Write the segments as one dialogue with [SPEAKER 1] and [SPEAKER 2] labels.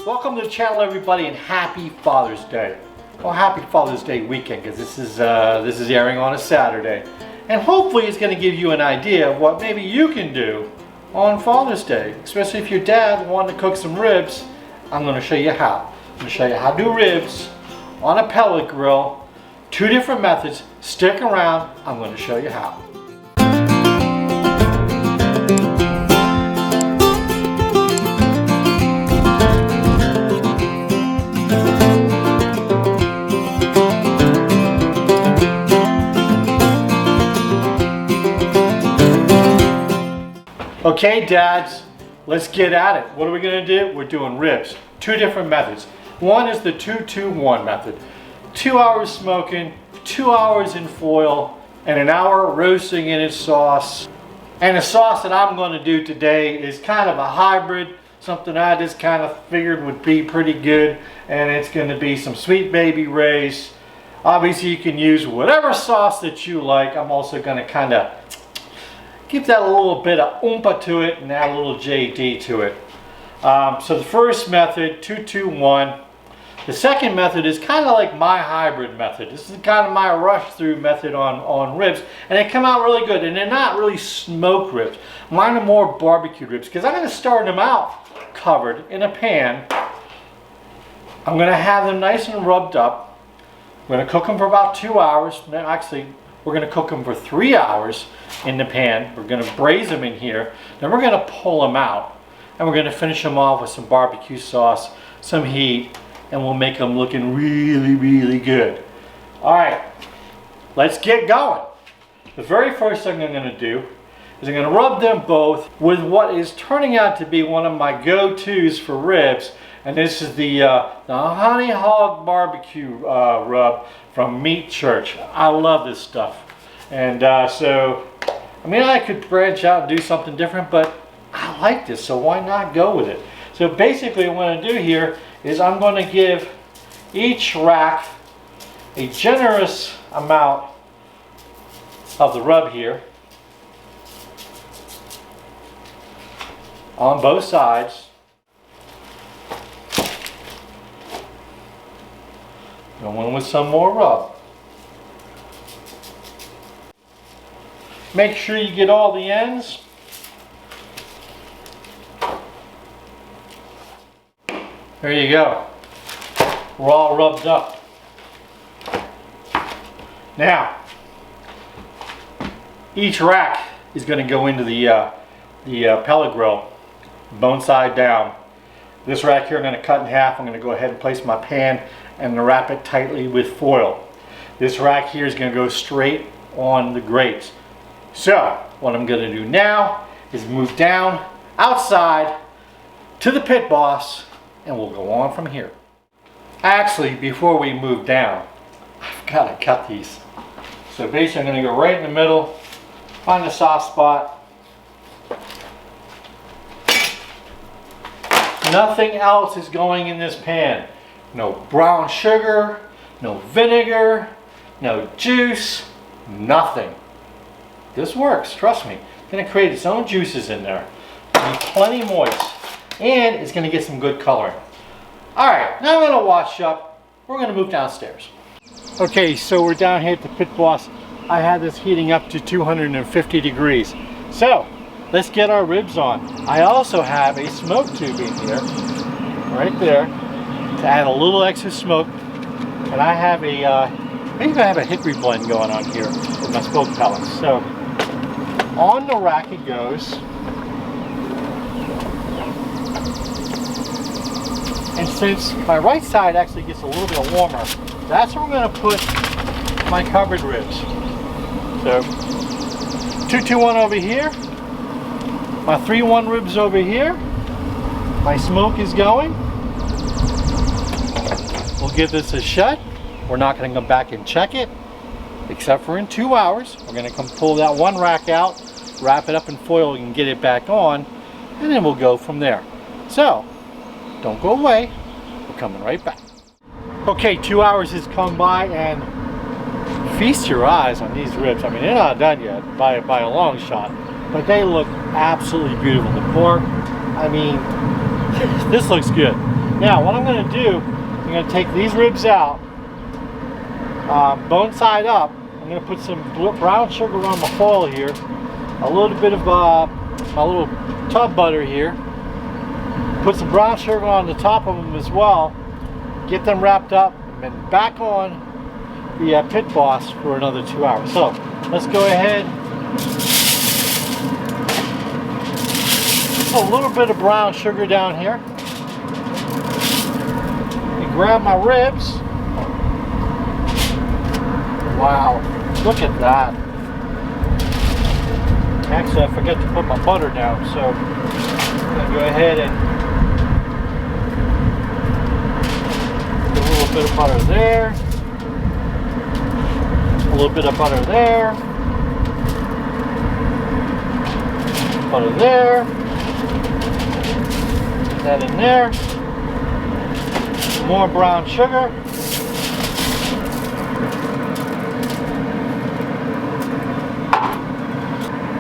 [SPEAKER 1] Welcome to the channel, everybody, and happy Father's Day. Well, happy Father's Day weekend, because this is airing on a Saturday. And hopefully it's going to give you an idea of what maybe you can do on Father's Day. Especially if your dad wanted to cook some ribs, I'm going to show you how. I'm going to show you how to do ribs on a pellet grill. 2 different methods. Stick around, I'm going to show you how. Okay, dads, let's get at it. What are we going to do? We're doing ribs. 2 different methods. One is the 2-2-1 method. 2 hours smoking, 2 hours in foil, and an hour roasting in its sauce. And the sauce that I'm going to do today is kind of a hybrid, something I just kind of figured would be pretty good, and it's going to be some Sweet Baby Ray's. Obviously you can use whatever sauce that you like. I'm also going to kind of give that a little bit of oompa to it and add a little JD to it. So the first method, 2-2-1. The second method is kind of like my hybrid method. This is kind of my rush through method on ribs, and they come out really good. And they're not really smoked ribs. Mine are more barbecued ribs, because I'm going to start them out covered in a pan. I'm going to have them nice and rubbed up. I'm going to cook them for about 2 hours. Actually, we're going to cook them for 3 hours in the pan. We're going to braise them in here. Then we're going to pull them out. And we're going to finish them off with some barbecue sauce, some heat, and we'll make them looking really, really good. Alright, let's get going. The very first thing I'm going to do is I'm going to rub them both with what is turning out to be one of my go-tos for ribs. And this is the Honey Hog Barbecue rub from Meat Church. I love this stuff. And so, I mean, I could branch out and do something different, but I like this, so why not go with it? So basically what I'm going to do here is I'm going to give each rack a generous amount of the rub here on both sides. Going with some more rub. Make sure you get all the ends. There you go. We're all rubbed up. Now, each rack is going to go into the pellet grill, bone side down. This rack here I'm going to cut in half. I'm going to go ahead and place my pan and wrap it tightly with foil. This rack here is going to go straight on the grates. So, what I'm going to do now is move down outside to the pit boss, and we'll go on from here. Actually, before we move down, I've got to cut these. So basically I'm going to go right in the middle, find a soft spot. Nothing else is going in this pan. No brown sugar, no vinegar, no juice, nothing. This works, trust me. It's going to create its own juices in there. It'll be plenty moist. And it's going to get some good coloring. Alright, now I'm going to wash up. We're going to move downstairs. Okay, so we're down here at the pit boss. I had this heating up to 250 degrees. So, let's get our ribs on. I also have a smoke tube in here, right there, to add a little extra smoke. And I have maybe I have a hickory blend going on here with my smoke pellets. So, on the rack it goes. And since my right side actually gets a little bit warmer, that's where we're going to put my covered ribs. So 2-2-1 over here, my 3-1 ribs over here, my smoke is going. We'll give this a shut. We're not going to come back and check it, except for in 2 hours. We're going to come pull that one rack out, wrap it up in foil and get it back on, and then we'll go from there. So, don't go away, we're coming right back. Okay, 2 hours has come by, and feast your eyes on these ribs. I mean, they're not done yet by a long shot, but they look absolutely beautiful. The pork, I mean, this looks good. Now what I'm going to do, I'm going to take these ribs out, bone side up. I'm going to put some brown sugar on my foil here, a little bit of my little tub butter here, put some brown sugar on the top of them as well, get them wrapped up, and then back on the Pit Boss for another 2 hours. So let's go ahead. Put a little bit of brown sugar down here. And grab my ribs. Wow, look at that. Actually, I forgot to put my butter down, so I'm going to go ahead and put a little bit of butter there. A little bit of butter there. Butter there. Put that in there. More brown sugar.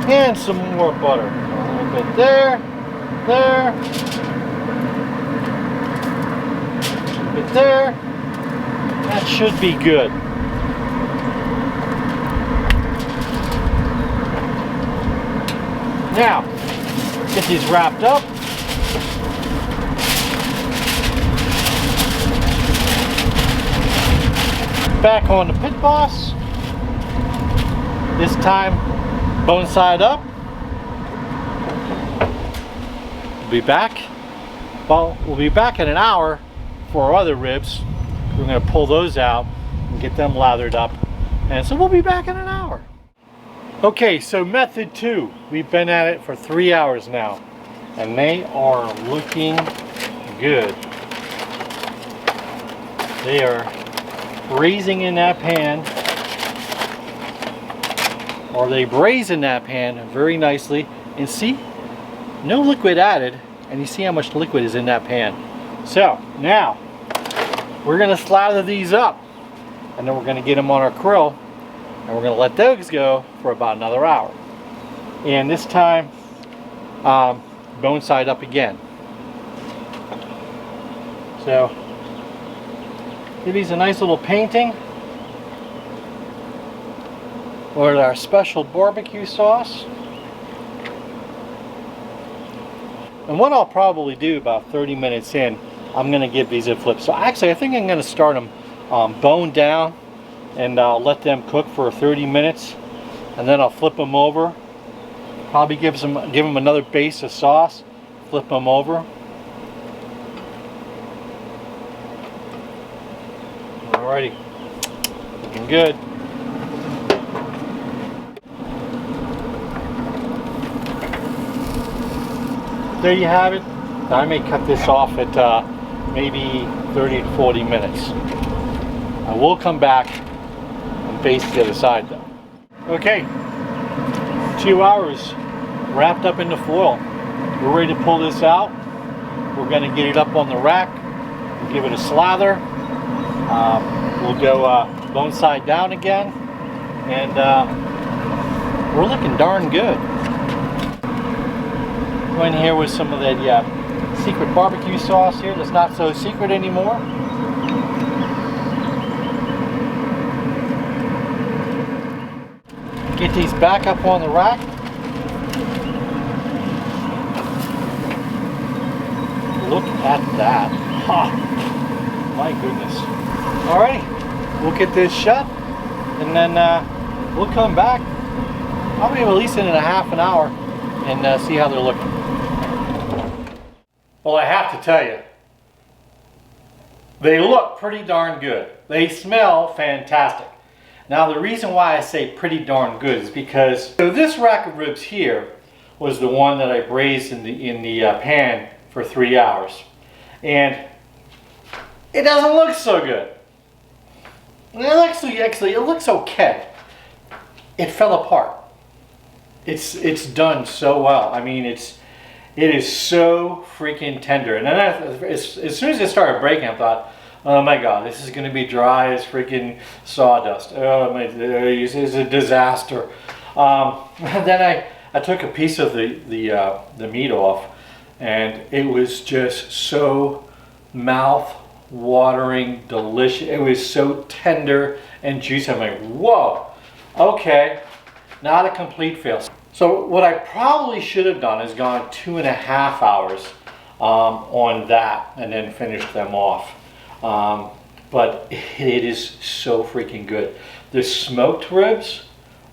[SPEAKER 1] And some more butter. A little bit there, there, a little bit there. That should be good. Now, get these wrapped up. Back on the Pit Boss. This time, bone side up. We'll be back. Well, we'll be back in an hour for our other ribs. We're going to pull those out and get them lathered up. And so we'll be back in an hour. Okay, so method 2. We've been at it for 3 hours now. And they are looking good. They are braising in that pan. Or they braise in that pan very nicely. And see, no liquid added. And you see how much liquid is in that pan. So, now, we're going to slather these up. And then we're going to get them on our grill. And we're going to let those go for about another hour. And this time, bone side up again. So, give these a nice little painting. Or our special barbecue sauce. And what I'll probably do about 30 minutes in, I'm going to give these a flip. So actually, I think I'm going to start them bone down and I'll let them cook for 30 minutes. And then I'll flip them over. Probably give them another base of sauce. Flip them over. Alrighty, looking good. There you have it. I may cut this off at maybe 30 to 40 minutes. I will come back and baste the other side though. Okay, 2 hours wrapped up in the foil. We're ready to pull this out. We're going to get it up on the rack. We'll give it a slather. We'll go bone side down again. And we're looking darn good. Go in here with some of that secret barbecue sauce here that's not so secret anymore. Get these back up on the rack. Look at that. Ha! My goodness. Alrighty, we'll get this shut and then we'll come back probably at least in a half an hour and see how they're looking. Well, I have to tell you, they look pretty darn good. They smell fantastic. Now, the reason why I say pretty darn good is because this rack of ribs here was the one that I braised in the pan for 3 hours, and it doesn't look so good. Actually, it looks okay. It fell apart. It's done so well. I mean, it is so freaking tender. And then as soon as it started breaking, I thought, oh my God, this is going to be dry as freaking sawdust. Oh my, this is a disaster. Then I took a piece of the meat off, and it was just so mouth-watering, delicious. It was so tender and juicy. I'm like, whoa, okay, not a complete fail. So what I probably should have done is gone 2.5 hours on that and then finished them off. But it is so freaking good. The smoked ribs,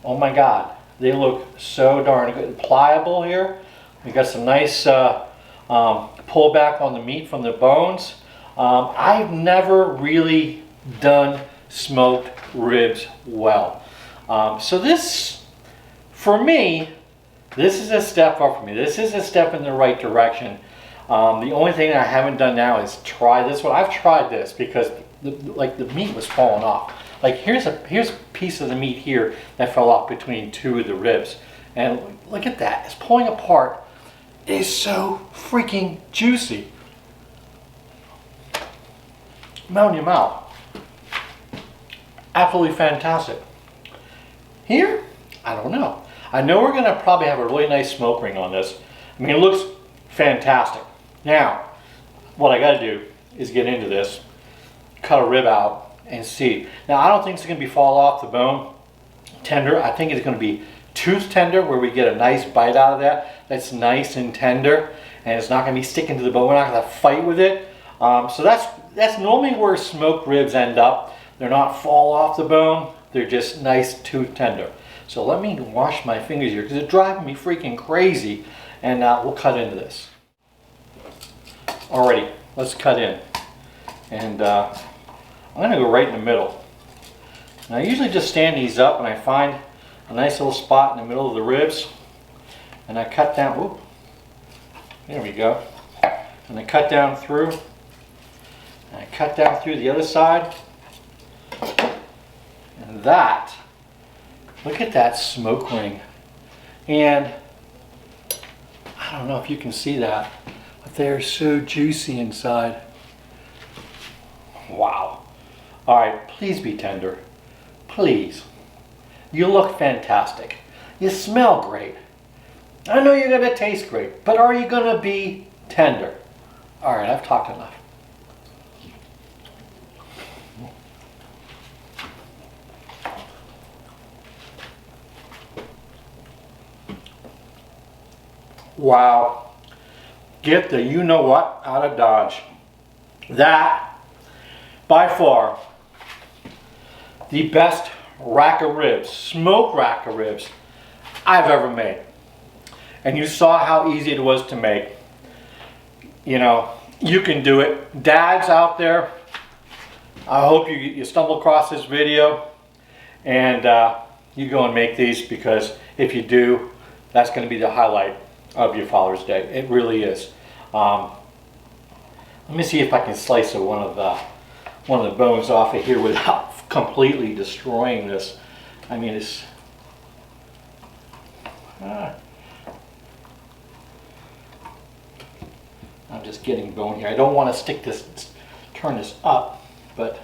[SPEAKER 1] oh my God, they look so darn good. Pliable here. We got some nice pullback on the meat from the bones. I've never really done smoked ribs well. So this, for me, this is a step up for me. This is a step in the right direction. The only thing I haven't done now is try this one. I've tried this because the meat was falling off. Like here's a piece of the meat here that fell off between two of the ribs. And look at that, it's pulling apart. It is so freaking juicy. Melt in your mouth. Absolutely fantastic. Here, I don't know. I know we're gonna probably have a really nice smoke ring on this. I mean, it looks fantastic. Now, what I gotta do is get into this, cut a rib out, and see. Now, I don't think it's gonna be fall off the bone tender. I think it's gonna be tooth tender, where we get a nice bite out of that. That's nice and tender, and it's not gonna be sticking to the bone. We're not gonna fight with it. So that's normally where smoked ribs end up. They're not fall off the bone. They're just nice tooth tender. So let me wash my fingers here because it's driving me freaking crazy. And we'll cut into this. Alrighty, let's cut in. And I'm gonna go right in the middle. And I usually just stand these up and I find a nice little spot in the middle of the ribs. And I cut down, whoop, there we go. And I cut down through. And I cut down through the other side. And that, look at that smoke ring. And I don't know if you can see that, but they're so juicy inside. Wow. All right, please be tender. Please. You look fantastic. You smell great. I know you're gonna taste great, but are you gonna be tender? All right, I've talked enough. Wow. Get the you know what out of Dodge. That, by far, the best rack of ribs, smoked rack of ribs I've ever made. And you saw how easy it was to make. You know, you can do it. Dads out there, I hope you stumble across this video and you go and make these, because if you do, that's going to be the highlight of your Father's Day. It really is. Let me see if I can slice one of the bones off of here without completely destroying this. I mean, it's I'm just getting bone here. I don't want to stick this, turn this up, but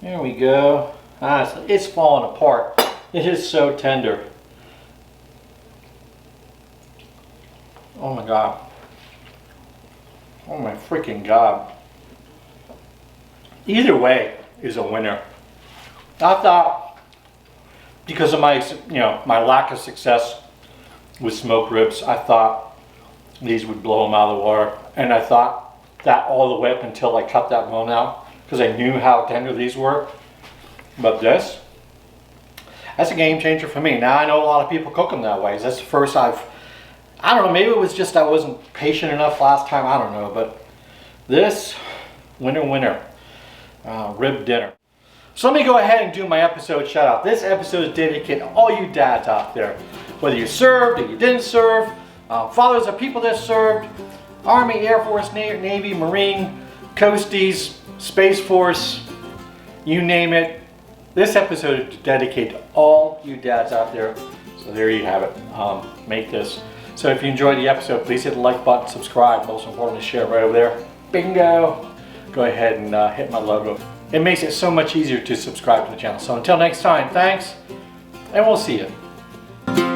[SPEAKER 1] there we go. It's falling apart. It is so tender. Oh my God. Oh my freaking God. Either way is a winner. I thought, because of my, my lack of success with smoked ribs, I thought these would blow them out of the water. And I thought that all the way up until I cut that bone out, because I knew how tender these were. But this, that's a game changer for me. Now I know a lot of people cook them that way. That's the first I don't know, maybe it was just I wasn't patient enough last time, I don't know, but this, winner, rib dinner. So let me go ahead and do my episode shout out. This episode is dedicated to all you dads out there, whether you served or you didn't serve, fathers of people that served, Army, Air Force, Navy, Marine, Coasties, Space Force, you name it. This episode is dedicated to all you dads out there. So there you have it. Make this. So if you enjoyed the episode, please hit the like button, subscribe, most importantly share right over there. Bingo! Go ahead and hit my logo. It makes it so much easier to subscribe to the channel. So until next time, thanks, and we'll see you.